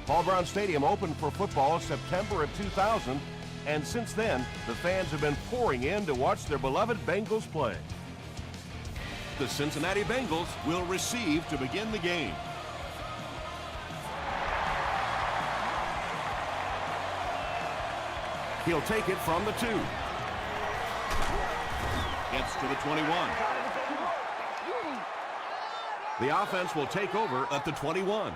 Paul Brown Stadium opened for football September of 2000, and since then, the fans have been pouring in to watch their beloved Bengals play. The Cincinnati Bengals will receive to begin the game. He'll take it from the 2. Gets to the 21. The offense will take over at the 21.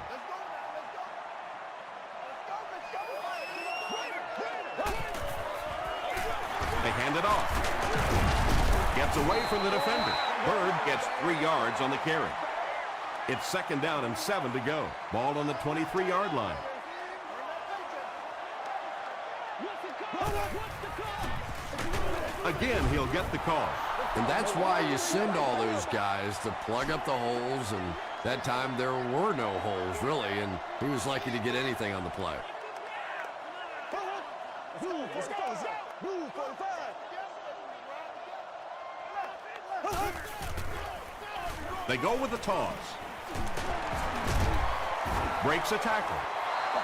They hand it off. Gets away from the defender. Bird gets 3 yards on the carry. It's 2nd down and 7 to go. Ball on the 23-yard line. Again, he'll get the call. And that's why you send all those guys to plug up the holes, and that time there were no holes, really, and he was lucky to get anything on the play. They go with the toss. Breaks a tackle.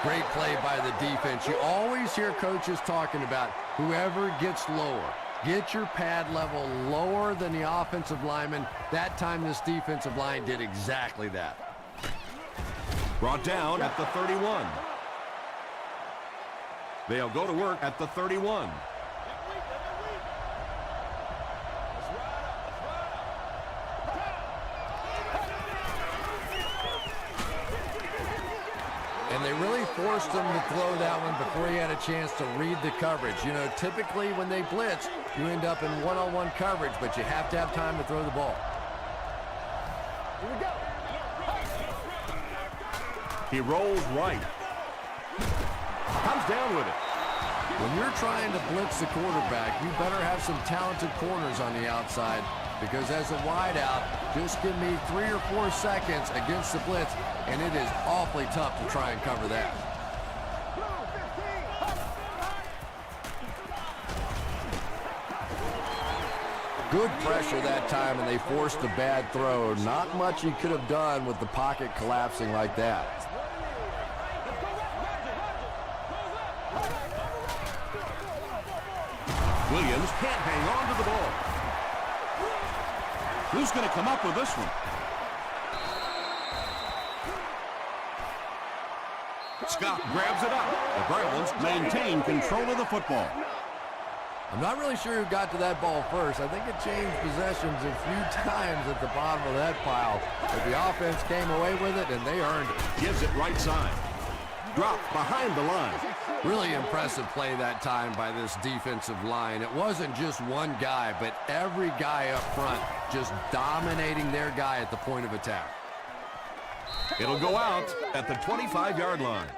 Great play by the defense. You always hear coaches talking about whoever gets lower. Get your pad level lower than the offensive lineman. That time this defensive line did exactly that. Brought down at the 31. They'll go to work at the 31. And they really forced him to throw that one before he had a chance to read the coverage. You know, typically when they blitz, you end up in one-on-one coverage, but you have to have time to throw the ball. Here we go. He rolls right. Comes down with it. When you're trying to blitz the quarterback, you better have some talented corners on the outside, because as a wideout, just give me 3 or 4 seconds against the blitz, and it is awfully tough to try and cover that. Good pressure that time, and they forced a bad throw. Not much he could have done with the pocket collapsing like that. Williams can't hang on to the ball. Who's going to come up with this one? Scott grabs it up. The Browns maintain control of the football. I'm not really sure who got to that ball first. I think it changed possessions a few times at the bottom of that pile. But the offense came away with it, and they earned it. Gives it right side. Dropped behind the line. Really impressive play that time by this defensive line. It wasn't just one guy, but every guy up front just dominating their guy at the point of attack. It'll go out at the 25-yard line.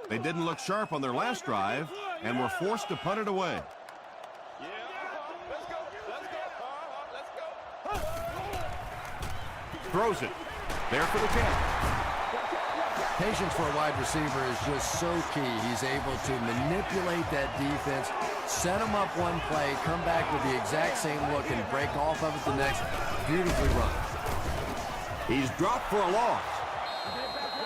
They didn't look sharp on their last drive and were forced to punt it away. Throws it. There for the catch. Patience for a wide receiver is just so key. He's able to manipulate that defense, set them up one play, come back with the exact same look, and break off of it the next. Beautifully run. He's dropped for a loss.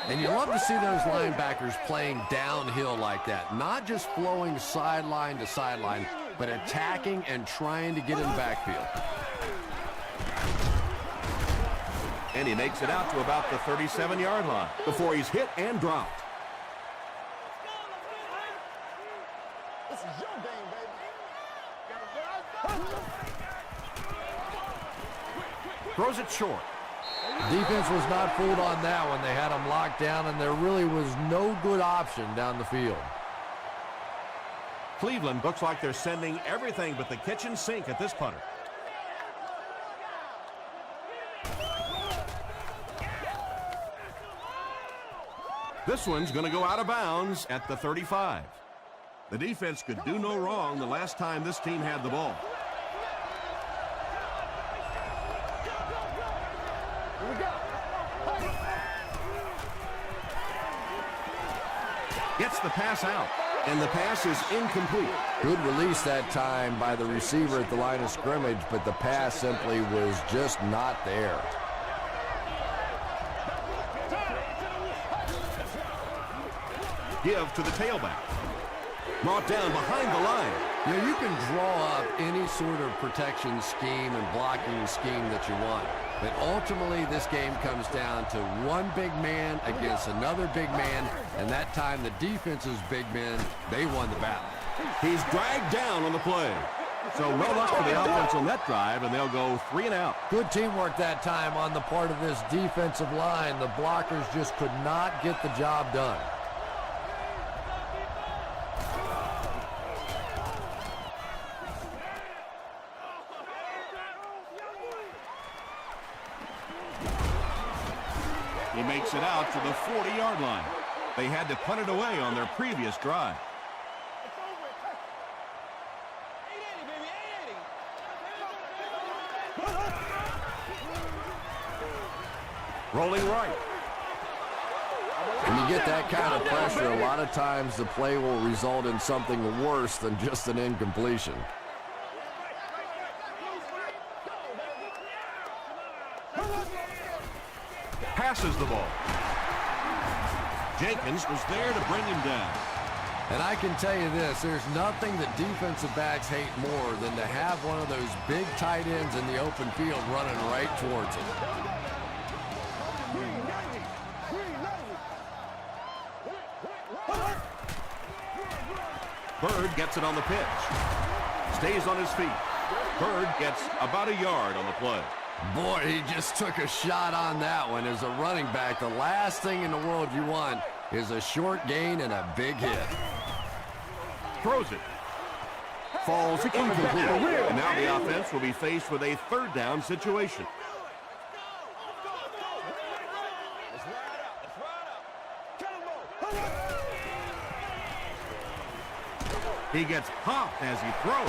And you love to see those linebackers playing downhill like that. Not just flowing sideline to sideline, but attacking and trying to get in the backfield. And he makes it out to about the 37-yard line before he's hit and dropped. This is your game, baby. Throws it short. Defense was not fooled on that one. They had him locked down, and there really was no good option down the field. Cleveland looks like they're sending everything but the kitchen sink at this punter. This one's going to go out of bounds at the 35. The defense could do no wrong the last time this team had the ball. Here we go. Gets the pass out, and the pass is incomplete. Good release that time by the receiver at the line of scrimmage, but the pass simply was just not there. give to the tailback. Brought down behind the line. Yeah, you can draw up any sort of protection scheme and blocking scheme that you want. But ultimately, this game comes down to one big man against another big man, and that time the defense's big men, they won the battle. He's dragged down on the play. So well luck for the offense on that drive, and they'll go 3 and out. Good teamwork that time on the part of this defensive line. The blockers just could not get the job done. He makes it out to the 40-yard line. They had to punt it away on their previous drive. Rolling right. When you get that kind of pressure, a lot of times the play will result in something worse than just an incompletion. Passes the ball. Jenkins was there to bring him down. And I can tell you this, there's nothing that defensive backs hate more than to have one of those big tight ends in the open field running right towards him. Bird gets it on the pitch. Stays on his feet. Bird gets about a yard on the play. Boy, he just took a shot on that one. As a running back, the last thing in the world you want is a short gain and a big hit. Throws it. Falls incomplete. And now the offense will be faced with a 3rd down situation. He gets popped as he throws.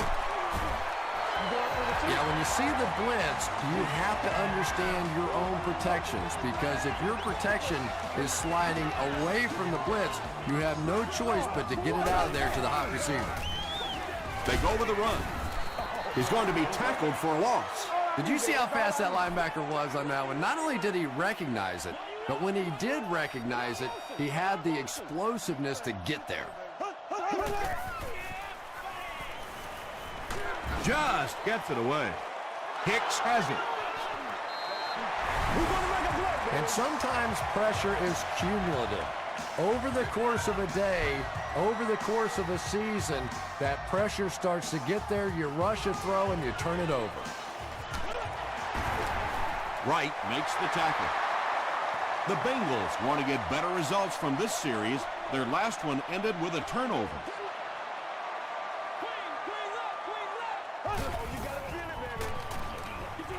Yeah, when you see the blitz, you have to understand your own protections, because if your protection is sliding away from the blitz, you have no choice but to get it out of there to the hot receiver. They go with a run. He's going to be tackled for a loss. Did you see how fast that linebacker was on that one? Not only did he recognize it, but when he did recognize it, he had the explosiveness to get there. Just gets it away. Hicks has it. And sometimes pressure is cumulative. Over the course of a day, over the course of a season, that pressure starts to get there, you rush a throw, and you turn it over. Wright makes the tackle. The Bengals want to get better results from this series. Their last one ended with a turnover.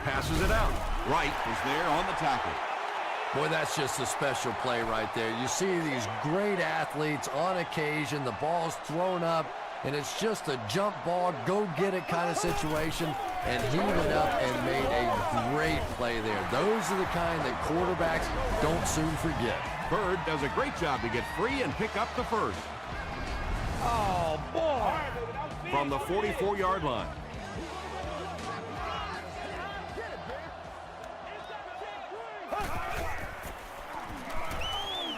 Passes it out. Wright is there on the tackle. Boy, that's just a special play right there. You see these great athletes on occasion, the ball's thrown up, and it's just a jump ball, go get it kind of situation, and he went up and made a great play there. Those are the kind that quarterbacks don't soon forget. Bird does a great job to get free and pick up the first. Oh, boy! From the 44-yard line.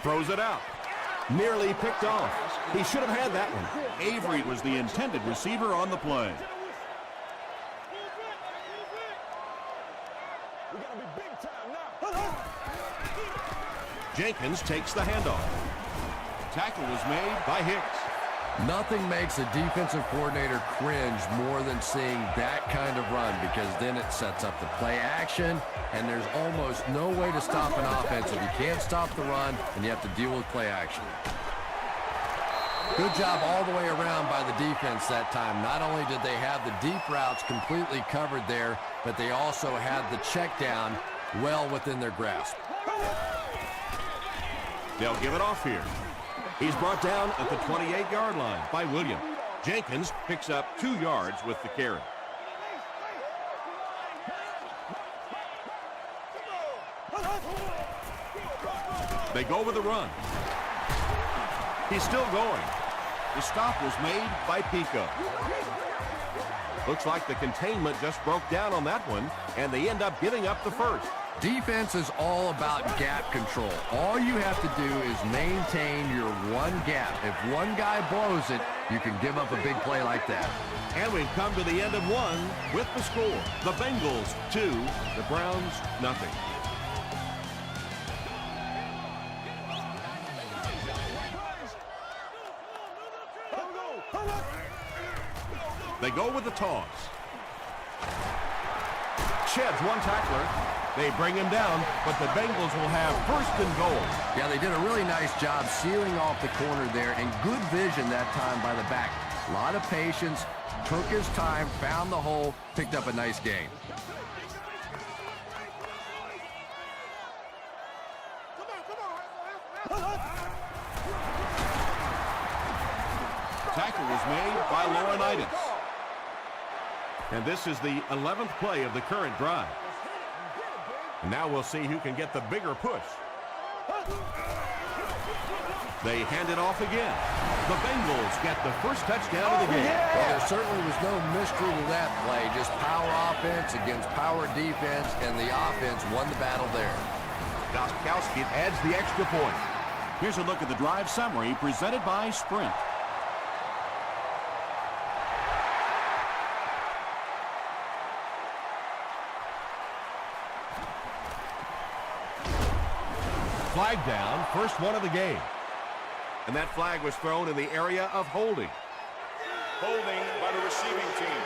Throws it out. Nearly picked off. He should have had that one. Avery was the intended receiver on the play. Jenkins takes the handoff. Tackle was made by Hicks. Nothing makes a defensive coordinator cringe more than seeing that kind of run, because then it sets up the play action, and there's almost no way to stop an offense if you can't stop the run and you have to deal with play action. Good job all the way around by the defense that time. Not only did they have the deep routes completely covered there, but they also had the check down well within their grasp. They'll give it off here. He's brought down at the 28-yard line by Williams. Jenkins picks up 2 yards with the carry. They go with the run. He's still going. The stop was made by Pico. Looks like the containment just broke down on that one, and they end up giving up the first. Defense is all about gap control. All you have to do is maintain your one gap. If one guy blows it, you can give up a big play like that. And we've come to the end of one with the score. The Bengals 2, the Browns nothing. They go with the toss. Sheds one tackler. They bring him down, but the Bengals will have first and goal. Yeah, they did a really nice job sealing off the corner there, and good vision that time by the back. A lot of patience, took his time, found the hole, picked up a nice gain. Tackle was made by Laurinaitis. And this is the 11th play of the current drive. And now we'll see who can get the bigger push. They hand it off again. The Bengals get the first touchdown of the game. Well, there certainly was no mystery to that play. Just power offense against power defense, and the offense won the battle there. Gostkowski adds the extra point. Here's a look at the drive summary presented by Sprint. Flag down, first one of the game. And that flag was thrown in the area of holding. Holding by the receiving team.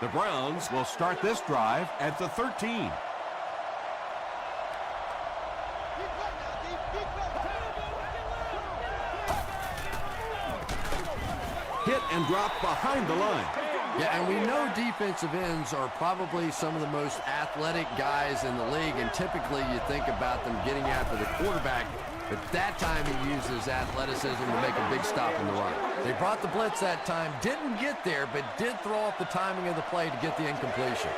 The Browns will start this drive at the 13. Hit and drop behind the line. Yeah, and we know defensive ends are probably some of the most athletic guys in the league, and typically you think about them getting after the quarterback, but that time he used his athleticism to make a big stop in the run. They brought the blitz that time, didn't get there, but did throw off the timing of the play to get the incompletion.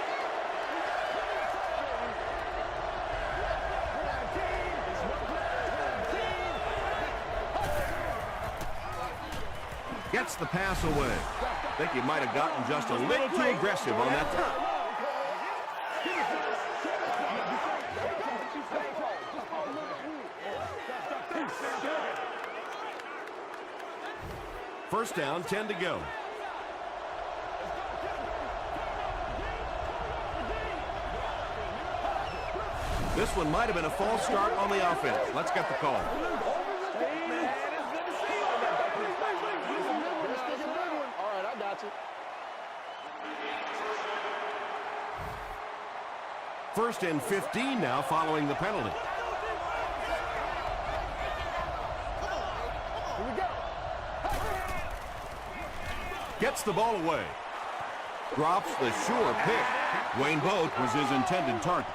Gets the pass away. I think he might have gotten just a little too aggressive on that. First down, 10 to go. This one might have been a false start on the offense. Let's get the call. First and 15 now following the penalty. Gets the ball away. Drops the sure pick. Wayne Boat was his intended target.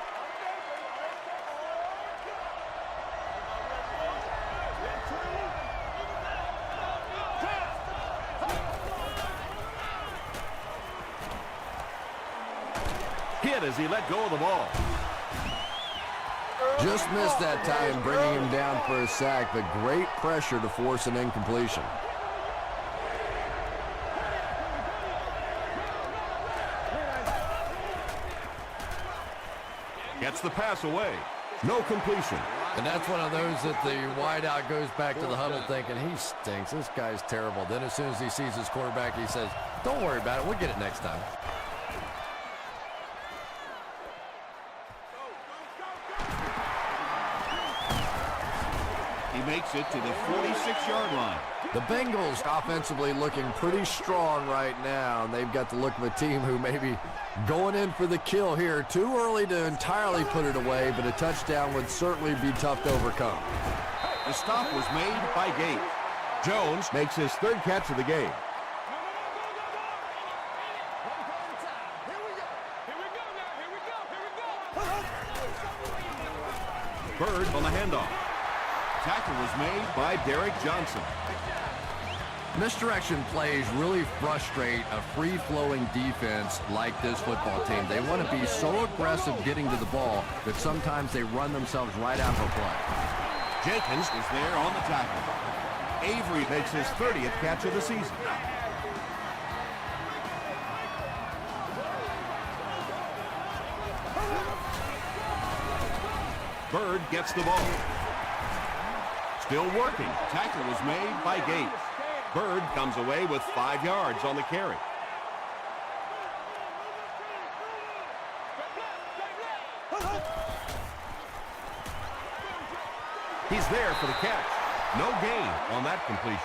Hit as he let go of the ball. Just missed that time, bringing him down for a sack, but great pressure to force an incompletion. Gets the pass away. No completion. And that's one of those that the wideout goes back to the huddle thinking, he stinks, this guy's terrible. Then as soon as he sees his quarterback, he says, don't worry about it, we'll get it next time. He makes it to the 46-yard line. The Bengals offensively looking pretty strong right now, and they've got the look of a team who may be going in for the kill here. Too early to entirely put it away, but a touchdown would certainly be tough to overcome. The stop was made by Gate. Jones makes his third catch of the game. Bird on the handoff. Tackle was made by Derek Johnson. Misdirection plays really frustrate a free-flowing defense like this football team. They want to be so aggressive getting to the ball that sometimes they run themselves right out of a play. Jenkins is there on the tackle. Avery makes his 30th catch of the season. Bird gets the ball. Still working. Tackle was made by Gates. Bird comes away with 5 yards on the carry. He's there for the catch. No gain on that completion.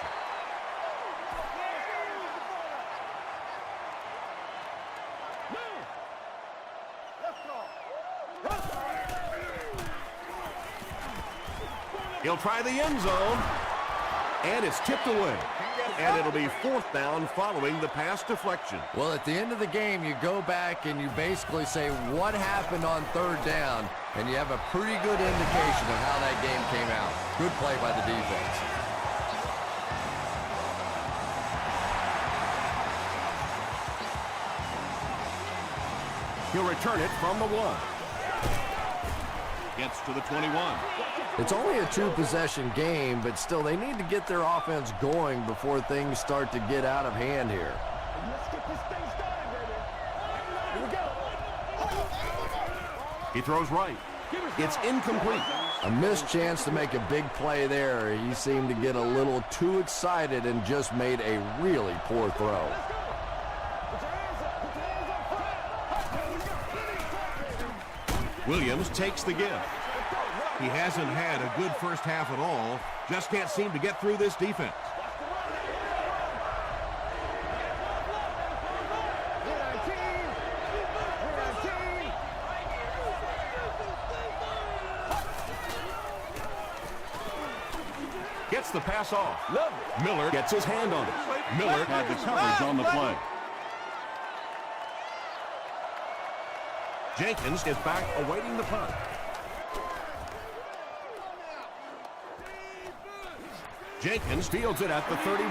He'll try the end zone, and it's tipped away. And it'll be 4th down following the pass deflection. Well, at the end of the game, you go back and you basically say what happened on 3rd down, and you have a pretty good indication of how that game came out. Good play by the defense. He'll return it from the 1. Gets to the 21. It's only a 2-possession game, but still they need to get their offense going before things start to get out of hand here. Let's get this thing started, baby. Here we go. He throws right. It's incomplete. A missed chance to make a big play there. He seemed to get a little too excited and just made a really poor throw. Williams takes the give. He hasn't had a good first half at all. Just can't seem to get through this defense. Gets the pass off. Miller gets his hand on it. Miller Had the coverage on the play. Jenkins is back awaiting the punt. Jenkins fields it at the 31.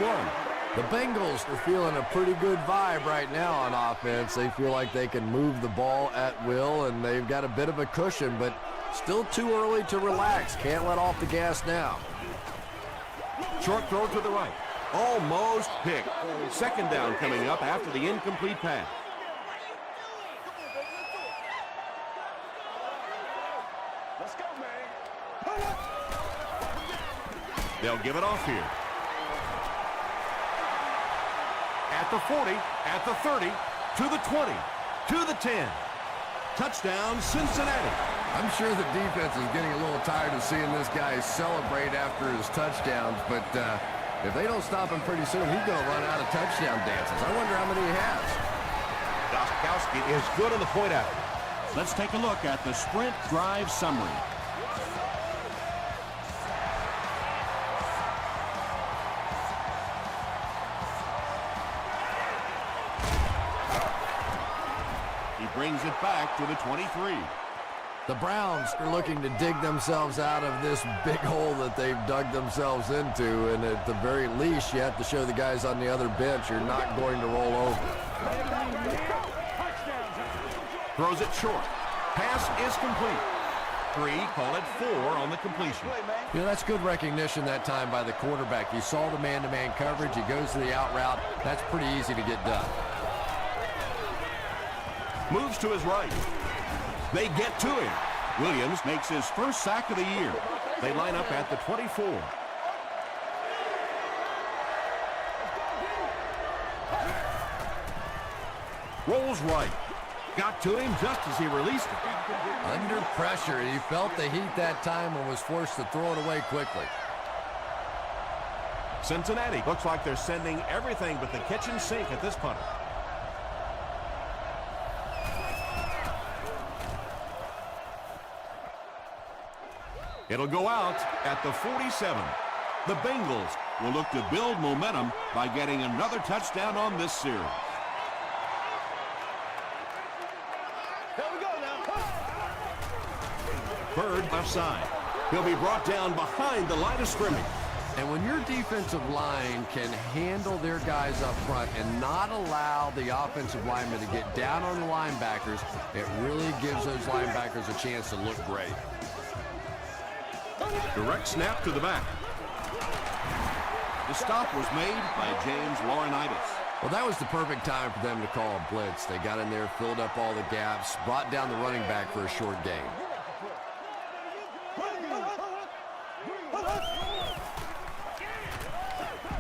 The Bengals are feeling a pretty good vibe right now on offense. They feel like they can move the ball at will, and they've got a bit of a cushion, but still too early to relax. Can't let off the gas now. Short throw to the right. Almost picked. 2nd down coming up after the incomplete pass. Let's go, man. They'll give it off here. At the 40, at the 30, to the 20, to the 10. Touchdown, Cincinnati. I'm sure the defense is getting a little tired of seeing this guy celebrate after his touchdowns, but if they don't stop him pretty soon, he's going to run out of touchdown dances. I wonder how many he has. Gostkowski is good on the point out. Let's take a look at the sprint drive summary. He brings it back to the 23. The Browns are looking to dig themselves out of this big hole that they've dug themselves into, and at the very least, you have to show the guys on the other bench you're not going to roll over. Throws it short. Pass is complete. 3, call it 4 on the completion. You know, that's good recognition that time by the quarterback. He saw the man-to-man coverage. He goes to the out route. That's pretty easy to get done. Moves to his right. They get to him. Williams makes his first sack of the year. They line up at the 24. Rolls right. Got to him just as he released it. Under pressure, he felt the heat that time and was forced to throw it away quickly. Cincinnati looks like they're sending everything but the kitchen sink at this punter. It'll go out at the 47. The Bengals will look to build momentum by getting another touchdown on this series. Here we go now. Bird left side. He'll be brought down behind the line of scrimmage. And when your defensive line can handle their guys up front and not allow the offensive linemen to get down on the linebackers, it really gives those linebackers a chance to look great. Direct snap to the back. The stop was made by James Laurinaitis. Well, that was the perfect time for them to call a blitz. They got in there, filled up all the gaps, brought down the running back for a short gain.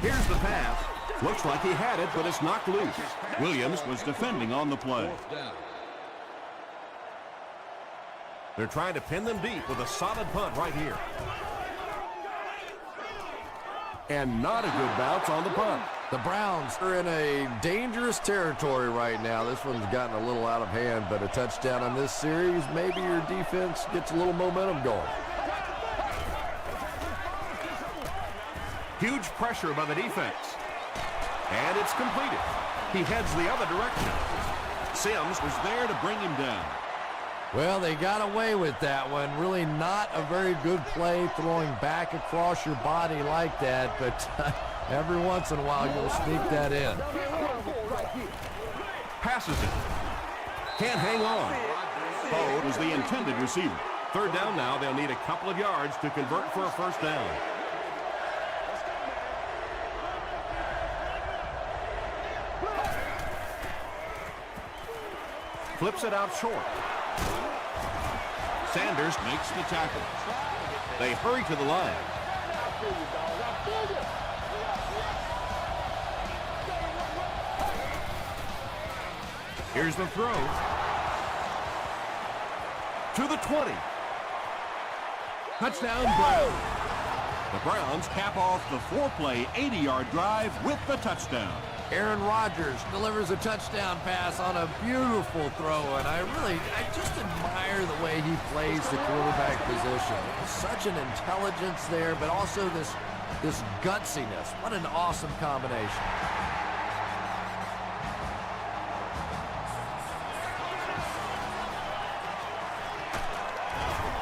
Here's the pass. Looks like he had it, but it's knocked loose. Williams was defending on the play. They're trying to pin them deep with a solid punt right here. And not a good bounce on the punt. The Browns are in a dangerous territory right now. This one's gotten a little out of hand, but a touchdown on this series, maybe your defense gets a little momentum going. Huge pressure by the defense. And it's completed. He heads the other direction. Sims was there to bring him down. Well, they got away with that one. Really not a very good play throwing back across your body like that, but every once in a while you'll sneak that in. Passes it. Can't hang on. Bo was the intended receiver. Third down now. They'll need a couple of yards to convert for a first down. Flips it out short. Sanders makes the tackle. They hurry to the line. Here's the throw. To the 20. Touchdown, Browns. The Browns cap off the 4-play, 80-yard drive with the touchdown. Aaron Rodgers delivers a touchdown pass on a beautiful throw, and I just admire the way he plays the quarterback position. Such an intelligence there, but also this gutsiness. What an awesome combination.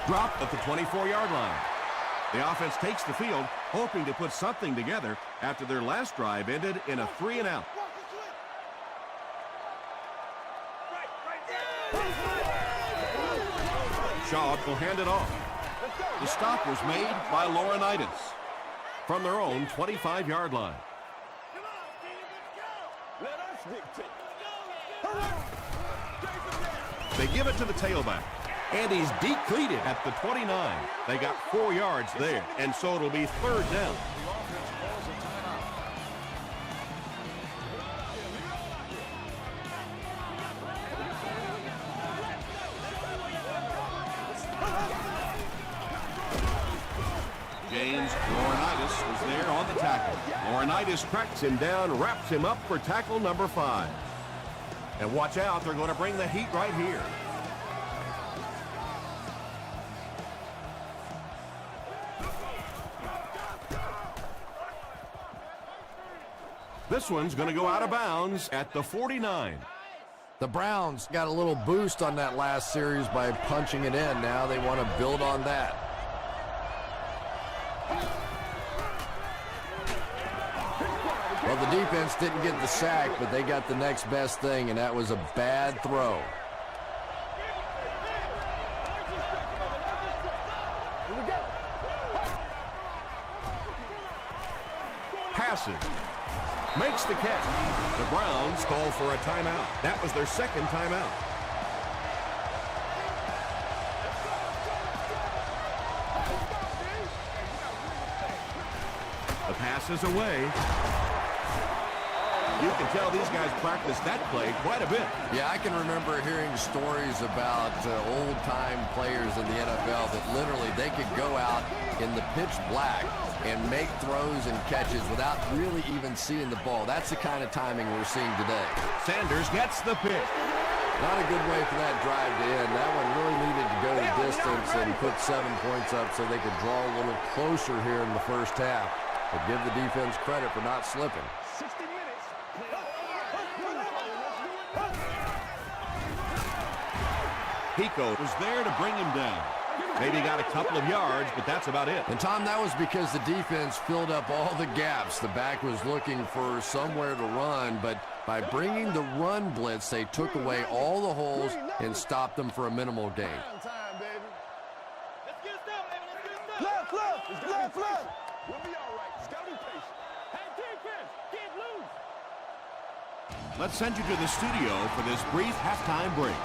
Dropped at the 24-yard line. The offense takes the field, hoping to put something together after their last drive ended in a 3-and-out. Shaw will hand it off. The stop was made by Laurinaitis. From their own 25-yard line. Let us dictate. They give it to the tailback. And he's decleated at the 29. They got 4 yards there, and so it'll be third down. James Laurinaitis was there on the tackle. Laurinaitis tracks him down, wraps him up for tackle number 5. And watch out, they're going to bring the heat right here. This one's going to go out of bounds at the 49. The Browns got a little boost on that last series by punching it in. Now they want to build on that. Well, the defense didn't get the sack, but they got the next best thing, and that was a bad throw. Passes. Makes the catch. The Browns call for a timeout. That was their second timeout. The pass is away. You can tell these guys practiced that play quite a bit. Yeah, I can remember hearing stories about old-time players in the NFL that literally they could go out in the pitch black and make throws and catches without really even seeing the ball. That's the kind of timing we're seeing today. Sanders gets the pick. Not a good way for that drive to end. That one really needed to go the distance and put 7 points up so they could draw a little closer here in the first half. But give the defense credit for not slipping. 60 minutes. Pico was there to bring him down. Maybe got a couple of yards, but that's about it. And, Tom, that was because the defense filled up all the gaps. The back was looking for somewhere to run, but by bringing the run blitz, they took away all the holes and stopped them for a minimal gain. Time, baby. Let's get it done, baby. Let's get it done. Left. We'll be all right. Just gotta be patient. Hey, defense, get loose. Let's send you to the studio for this brief halftime break.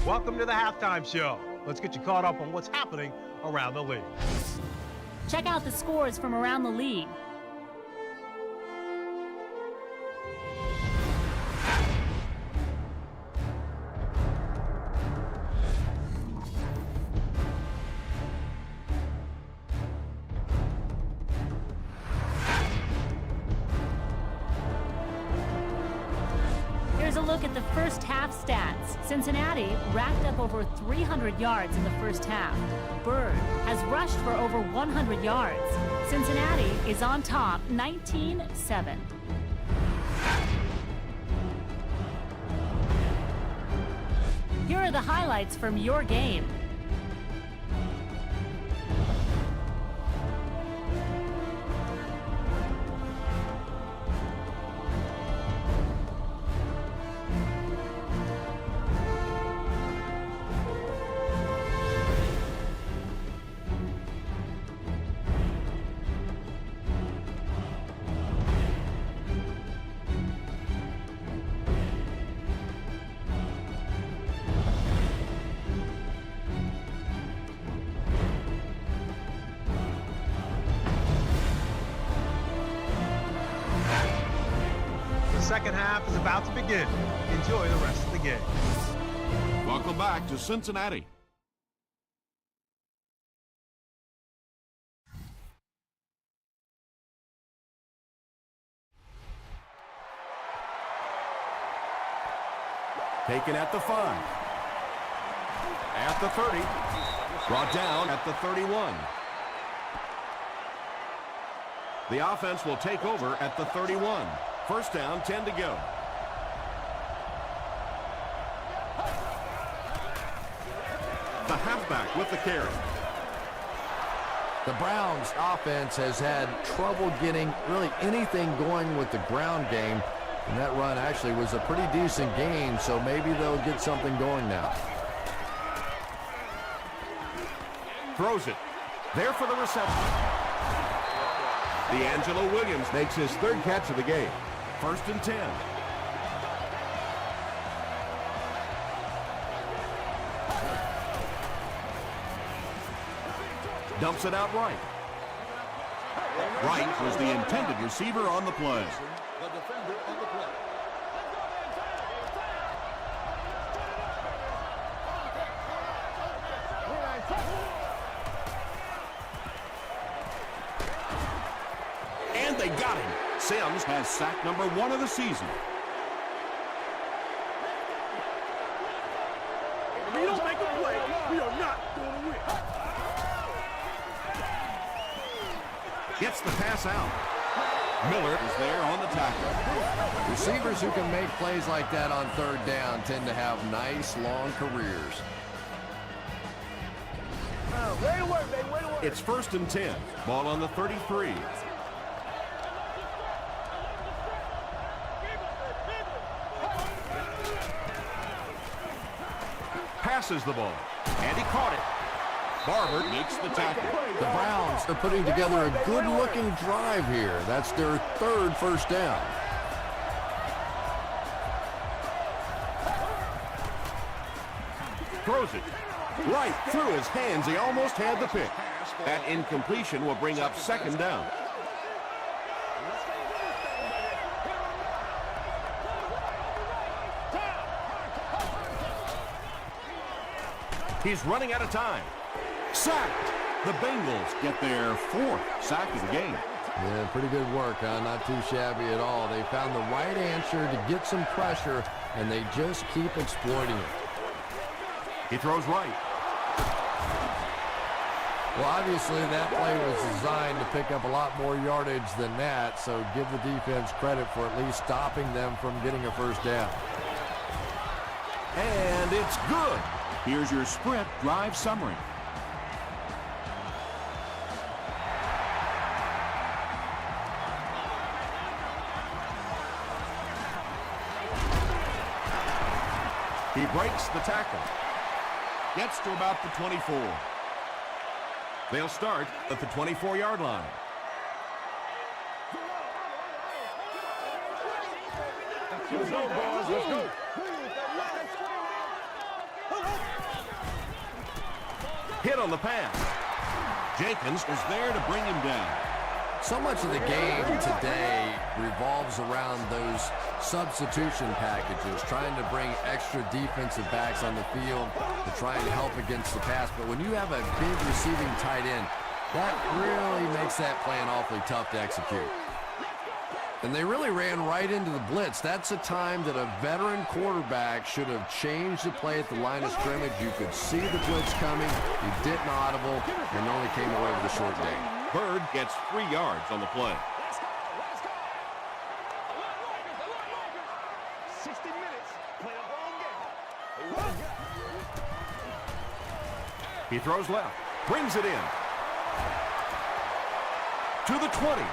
Welcome to the halftime show. Let's get you caught up on what's happening around the league. Check out the scores from around the league. Here's a look at the first half stats. Cincinnati racked up over 300 yards in the first half. Bird has rushed for over 100 yards. Cincinnati is on top, 19-7. Here are the highlights from your game. The second half is about to begin. Enjoy the rest of the game. Welcome back to Cincinnati. Taken at the 5. At the 30. Brought down at the 31. The offense will take over at the 31. First down, 10 to go. The halfback with the carry. The Browns offense has had trouble getting really anything going with the ground game. And that run actually was a pretty decent gain, so maybe they'll get something going now. Throws it. There for the reception. D'Angelo Williams makes his third catch of the game. First and 10. Dumps it out right. Wright was the intended receiver on the play. The defender on the play. And they got him. Sims has sack number 1 of the season. If we don't make a play, we are not going to win. Gets the pass out. Miller is there on the tackle. Receivers who can make plays like that on third down tend to have nice, long careers. Way to work, baby. Way to work. It's first and 10. Ball on the 33. Passes the ball. And he caught it. Barber Makes the tackle. The Browns are putting together a good-looking drive here. That's their third first down. throws it right through his hands. He almost had the pick. That incompletion will bring up second down. He's running out of time. Sacked. The Bengals get their fourth sack of the game. Yeah, pretty good work, huh? Not too shabby at all. They found the right answer to get some pressure, and they just keep exploiting it. He throws right. Well, obviously that play was designed to pick up a lot more yardage than that, so give the defense credit for at least stopping them from getting a first down. And it's good. Here's your sprint drive summary. He breaks the tackle. Gets to about the 24. They'll start at the 24-yard line. Let's go, boys. Let's go. Hit on the pass. Jenkins is there to bring him down. So much of the game today revolves around those substitution packages, trying to bring extra defensive backs on the field to try and help against the pass. But when you have a big receiving tight end, that really makes that plan awfully tough to execute. And they really ran right into the blitz. That's a time that a veteran quarterback should have changed the play at the line of scrimmage. You could see the blitz coming. You didn't audible and only came away with a short gain. Bird gets 3 yards on the play. 60 minutes, play a whole game. He throws left, brings it in. To the 20.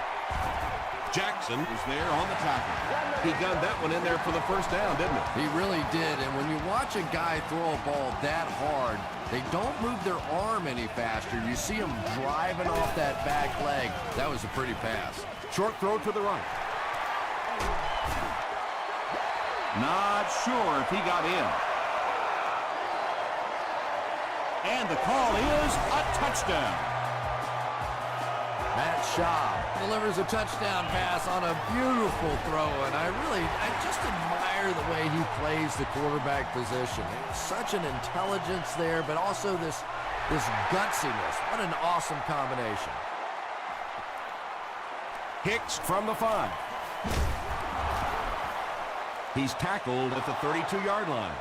Jackson is there on the tackle. He gunned that one in there for the first down, didn't he? He really did, and when you watch a guy throw a ball that hard, they don't move their arm any faster. You see him driving off that back leg. That was a pretty pass. Short throw to the right. Not sure if he got in. And the call is a touchdown. Matt Shaw delivers a touchdown pass on a beautiful throw, and I just admire the way he plays the quarterback position. Such an intelligence there, but also this gutsiness. What an awesome combination. Hicks from the 5. He's tackled at the 32-yard line.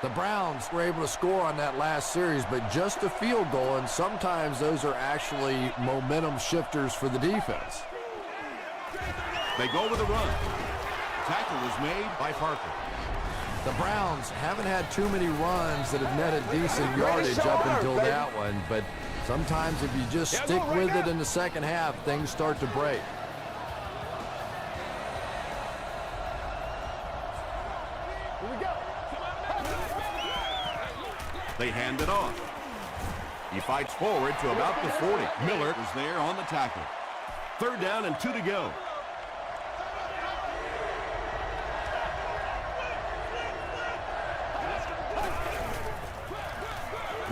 The Browns were able to score on that last series, but just a field goal, and sometimes those are actually momentum shifters for the defense. They go with a run. Tackle is made by Parker. The Browns haven't had too many runs that have netted decent yardage up until that one, but sometimes if you just stick with it in the second half, things start to break. They hand it off. He fights forward to about the 40. Miller is there on the tackle. 3rd down and 2 to go.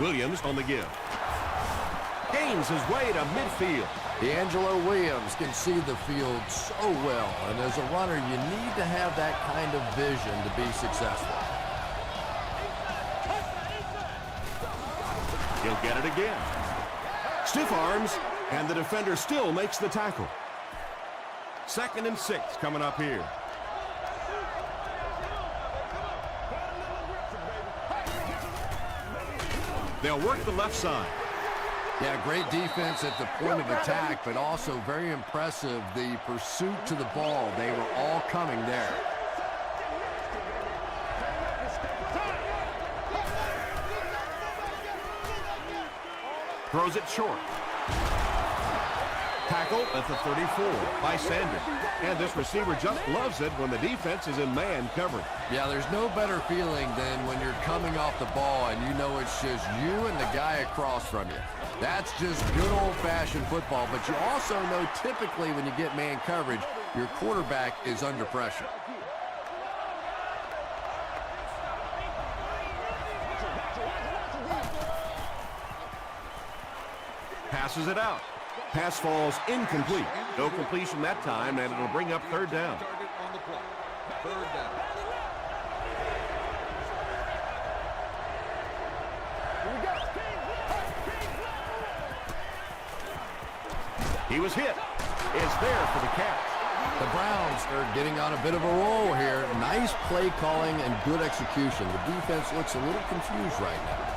Williams on the give. Gains his way to midfield. D'Angelo Williams can see the field so well, and as a runner, you need to have that kind of vision to be successful. He'll get it again. Stiff arms, and the defender still makes the tackle. 2nd and 6 coming up here. They'll work the left side. Yeah, great defense at the point of attack, but also very impressive the pursuit to the ball. They were all coming there. Throws it short. Tackle at the 34 by Sanders. And this receiver just loves it when the defense is in man coverage. Yeah, there's no better feeling than when you're coming off the ball and you know it's just you and the guy across from you. That's just good old-fashioned football, but you also know typically when you get man coverage, your quarterback is under pressure. Passes it out. Pass falls incomplete. No completion that time, and it'll bring up 3rd down. He was hit. Is there for the catch. The Browns are getting on a bit of a roll here. Nice play calling and good execution. The defense looks a little confused right now.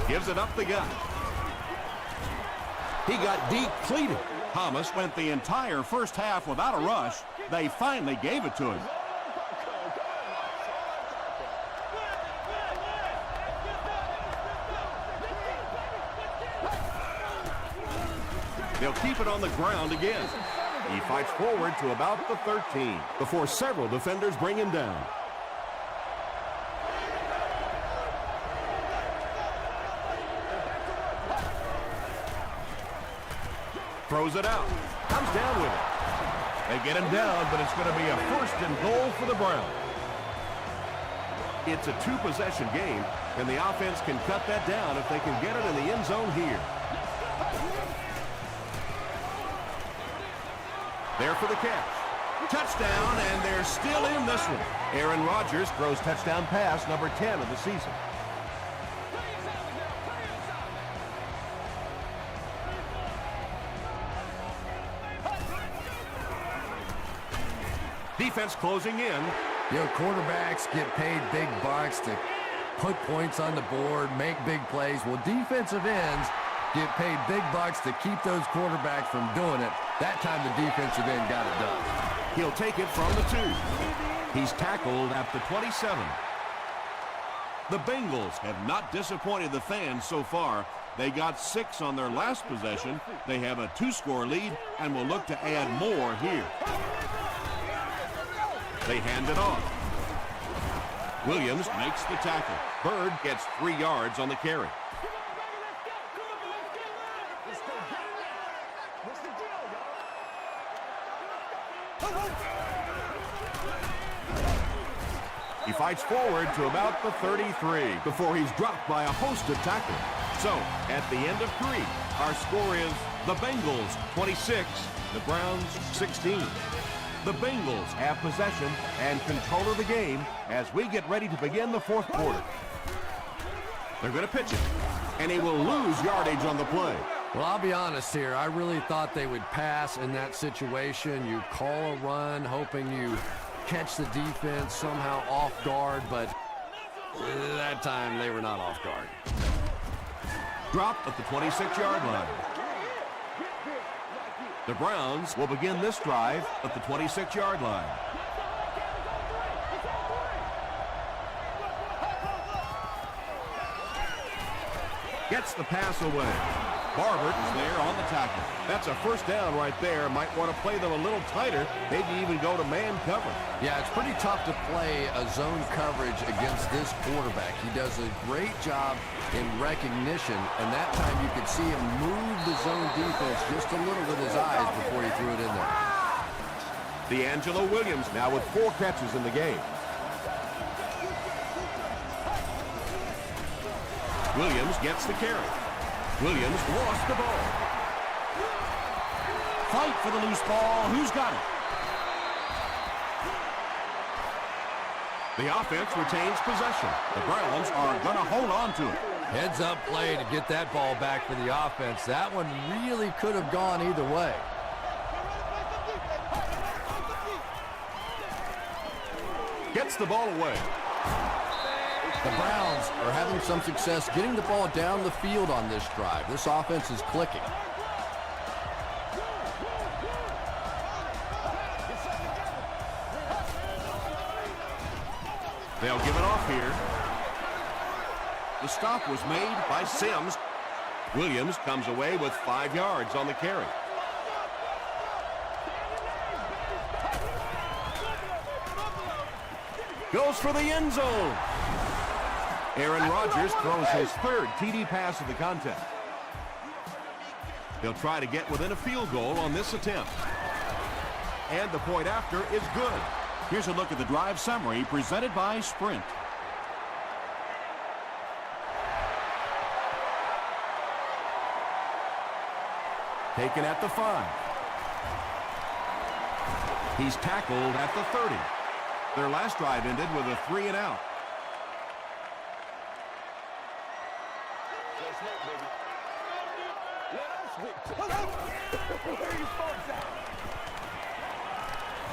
Gives it up the gut. He got depleted. Thomas went the entire first half without a rush. They finally gave it to him. They'll keep it on the ground again. He fights forward to about the 13 before several defenders bring him down. Throws it out. Comes down with it. They get him down, but it's going to be a 1st and goal for the Browns. It's a 2-possession game, and the offense can cut that down if they can get it in the end zone here. There for the catch. Touchdown, and they're still in this one. Aaron Rodgers throws touchdown pass number 10 of the season. Defense closing in. You know, quarterbacks get paid big bucks to put points on the board, make big plays. Well, defensive ends get paid big bucks to keep those quarterbacks from doing it. That time the defensive end got it done. He'll take it from the 2. He's tackled at the 27. The Bengals have not disappointed the fans so far. They got 6 on their last possession. They have a 2-score lead and will look to add more here. They hand it off. Williams makes the tackle. Bird gets 3 yards on the carry. He fights forward to about the 33 before he's dropped by a host of tacklers. So, at the end of 3, our score is the Bengals 26, the Browns 16. The Bengals have possession and control of the game as we get ready to begin the 4th quarter. They're going to pitch it, and he will lose yardage on the play. Well, I'll be honest here. I really thought they would pass in that situation. You call a run, hoping you catch the defense somehow off guard, but that time they were not off guard. Drop at the 26-yard line. The Browns will begin this drive at the 26-yard line. Gets the pass away. Barber is there on the tackle. That's a 1st down right there. Might want to play them a little tighter, maybe even go to man cover. Yeah, it's pretty tough to play a zone coverage against this quarterback. He does a great job in recognition, and that time you could see him move the zone defense just a little with his eyes before he threw it in there. D'Angelo Williams now with 4 catches in the game. Williams gets the carry. Williams lost the ball. Fight for the loose ball. Who's got it? The offense retains possession. The Browns are going to hold on to it. Heads up play to get that ball back for the offense. That one really could have gone either way. Gets the ball away. The Browns are having some success getting the ball down the field on this drive. This offense is clicking. They'll give it off here. The stop was made by Sims. Williams comes away with 5 yards on the carry. Goes for the end zone. Aaron Rodgers throws his 3rd TD pass of the contest. He'll try to get within a field goal on this attempt. And the point after is good. Here's a look at the drive summary presented by Sprint. Taken at the 5. He's tackled at the 30. Their last drive ended with a 3 and out.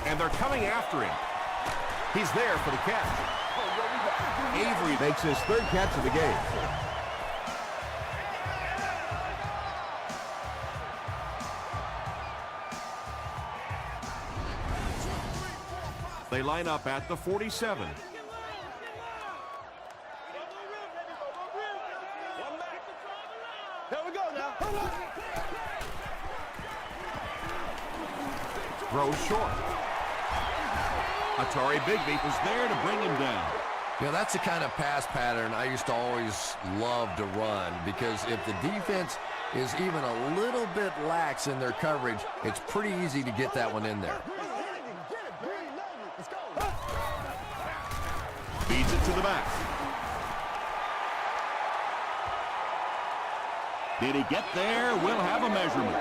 And they're coming after him. He's there for the catch. Avery makes his 3rd catch of the game. They line up at the 47. Here we go now. Throws short. Atari Bigby was there to bring him down. You know, that's the kind of pass pattern I used to always love to run, because if the defense is even a little bit lax in their coverage, it's pretty easy to get that one in there. Feeds it to the back. Did he get there? We'll have a measurement.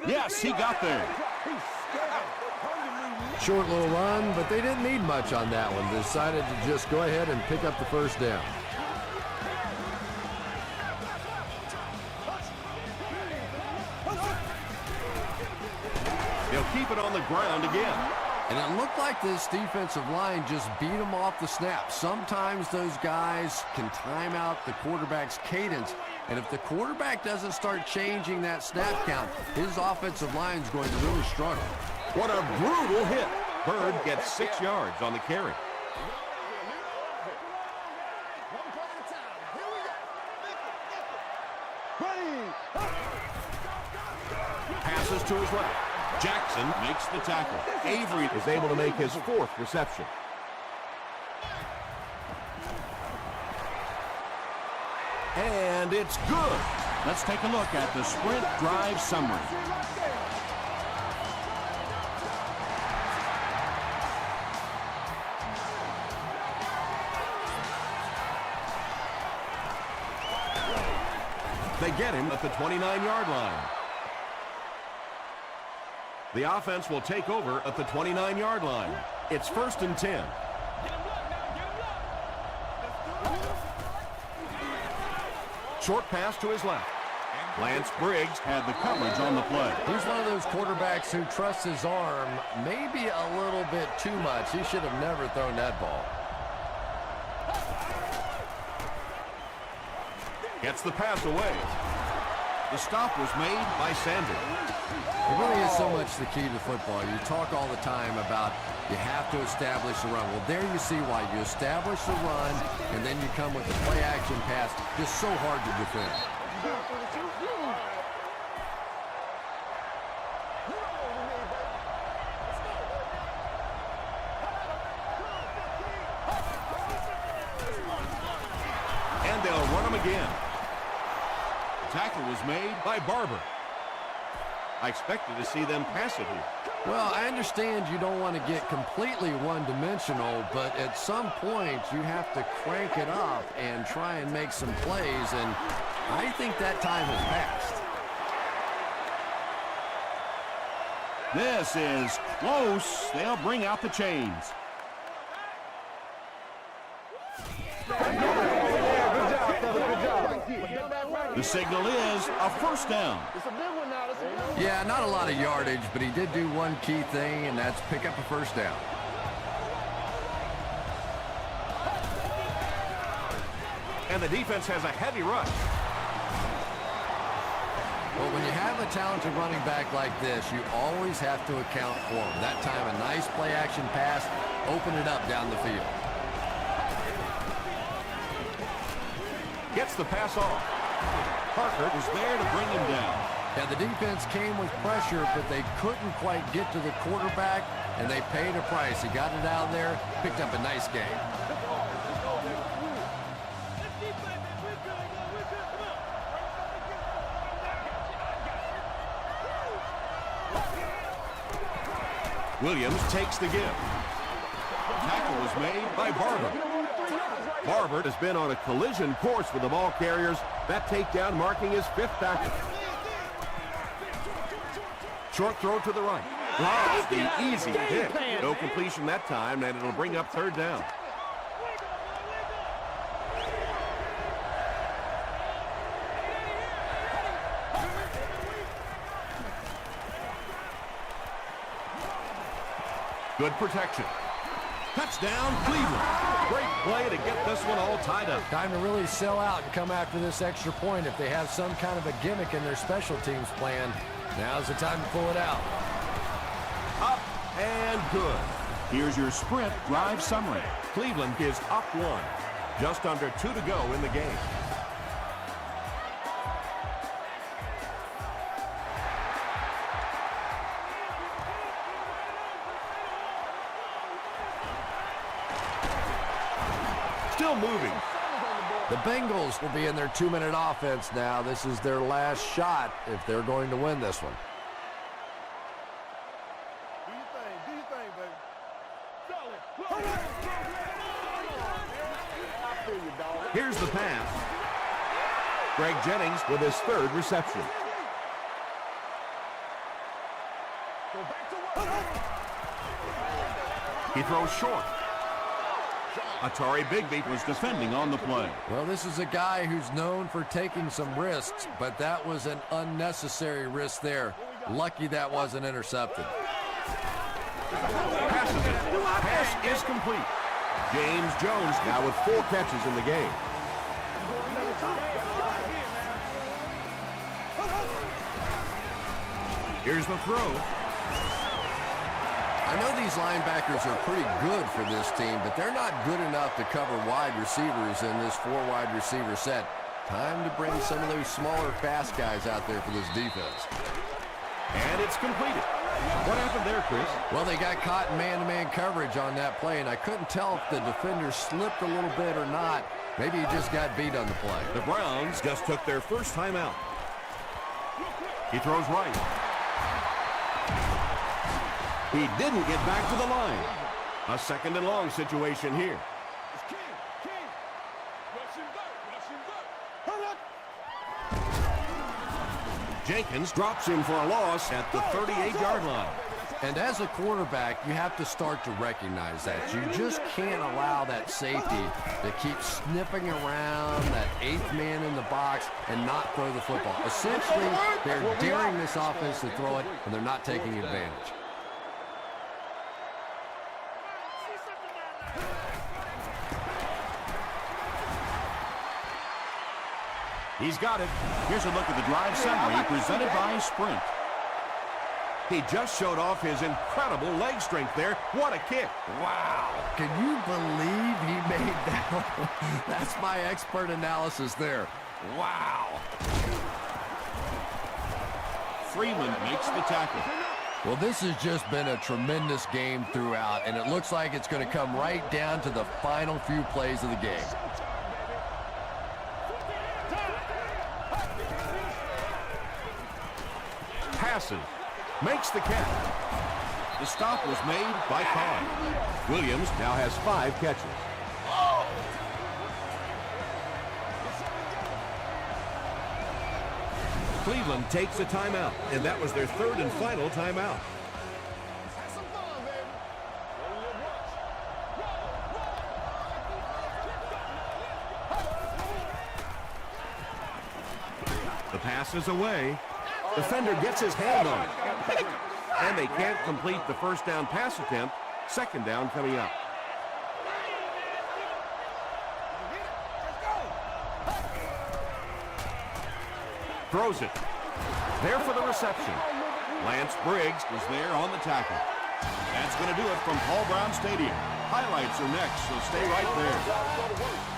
Yes, he got there. Short little run, but they didn't need much on that one. Decided to just go ahead and pick up the first down. They'll keep it on the ground again. And it looked like this defensive line just beat them off the snap. Sometimes those guys can time out the quarterback's cadence. And if the quarterback doesn't start changing that snap count, his offensive line is going to really struggle. What a brutal hit. Bird gets 6 yards on the carry. Passes to his left. Jackson makes the tackle. Avery is able to make his 4th reception. And it's good. Let's take a look at the sprint drive summary. They get him at the 29-yard line. The offense will take over at the 29-yard line. It's 1st and 10. Short pass to his left. Lance Briggs had the coverage on the play. He's one of those quarterbacks who trusts his arm maybe a little bit too much. He should have never thrown that ball. Gets the pass away. The stop was made by Sanders. It really is so much the key to football. You talk all the time about you have to establish the run. Well, there you see why. You establish the run, and then you come with the play-action pass. Just so hard to defend. And they'll run him again. Tackle was made by Barber. I expected to see them pass it here. Well, I understand you don't want to get completely one-dimensional, but at some point you have to crank it up and try and make some plays, and I think that time has passed. This is close. They'll bring out the chains. The signal is a first down. Yeah, not a lot of yardage, but he did do one key thing, and that's pick up a first down. And the defense has a heavy rush. Well, when you have a talented running back like this, you always have to account for him. That time, a nice play-action pass, open it up down the field. Gets the pass off. Parker was there to bring him down. Yeah, the defense came with pressure, but they couldn't quite get to the quarterback, and they paid a price. He got it out there, picked up a nice game. Williams takes the give. Tackle was made by Barber. Barber has been on a collision course with the ball carriers. That takedown marking his 5th tackle. Short throw to the right. Lost the easy hit. No completion that time, and it'll bring up 3rd down. Good protection. Touchdown, Cleveland. Great play to get this one all tied up. Time to really sell out and come after this extra point. If they have some kind of a gimmick in their special teams plan, now's the time to pull it out. Up and good. Here's your sprint drive summary. Cleveland is up 1. Just under 2 to go in the game. Still moving. The Bengals will be in their 2-minute offense now. This is their last shot if they're going to win this one. Greg Jennings with his third reception. He throws short. Atari Bigby was defending on the play. Well, this is a guy who's known for taking some risks, but that was an unnecessary risk there. Lucky that wasn't intercepted. Passes it. Pass is complete. James Jones now with 4 catches in the game. Here's the throw. I know these linebackers are pretty good for this team, but they're not good enough to cover wide receivers in this 4-wide receiver set. Time to bring some of those smaller, fast guys out there for this defense. And it's completed. What happened there, Chris? Well, they got caught in man-to-man coverage on that play, and I couldn't tell if the defender slipped a little bit or not. Maybe he just got beat on the play. The Browns just took their first time out. He throws right. He didn't get back to the line. A 2nd and long situation here. Jenkins drops him for a loss at the 38-yard line. And as a quarterback, you have to start to recognize that. You just can't allow that safety to keep sniffing around that 8th man in the box and not throw the football. Essentially, they're daring this offense to throw it, and they're not taking advantage. He's got it. Here's a look at the drive summary presented by Sprint. He just showed off his incredible leg strength there. What a kick. Wow. Can you believe he made that? That's my expert analysis there. Wow. Freeman makes the tackle. Well, this has just been a tremendous game throughout, and it looks like it's going to come right down to the final few plays of the game. Passes. Makes the catch. The stop was made by Carr. Williams now has 5 catches. Cleveland takes a timeout, and that was their 3rd and final timeout. The pass is away. Defender gets his hand on it. And they can't complete the first down pass attempt. 2nd down coming up. Throws it. There for the reception. Lance Briggs was there on the tackle. That's going to do it from Paul Brown Stadium. Highlights are next, so stay right there.